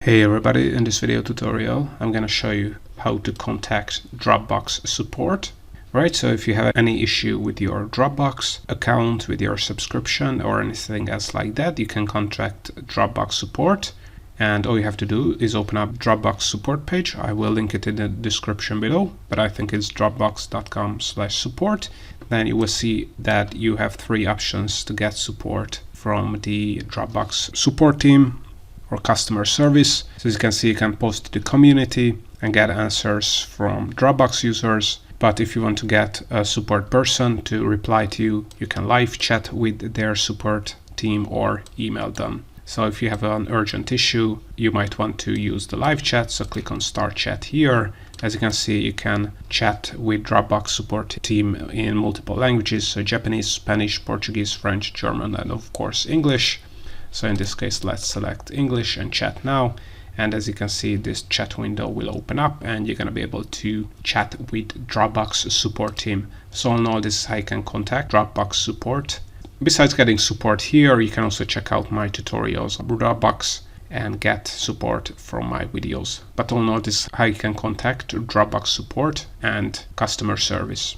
Hey everybody, in this video tutorial I'm going to show you how to contact Dropbox support. Right, so if you have any issue with your Dropbox account, with your subscription or anything else like that, you can contact Dropbox support, and all you have to do is open up Dropbox support page. I will link it in the description below, but I think it's dropbox.com/support. Then you will see that you have three options to get support from the Dropbox support team or customer service. So as you can see, you can post to the community and get answers from Dropbox users. But if you want to get a support person to reply to you, you can live chat with their support team or email them. So if you have an urgent issue, you might want to use the live chat. So click on Start Chat here. As you can see, you can chat with Dropbox support team in multiple languages. So Japanese, Spanish, Portuguese, French, German, and of course English. So in this case, let's select English and chat now. And as you can see, this chat window will open up and you're going to be able to chat with Dropbox support team. So now this is how you can contact Dropbox support. Besides getting support here, you can also check out my tutorials on Dropbox and get support from my videos. But all know this is how you can contact Dropbox support and customer service.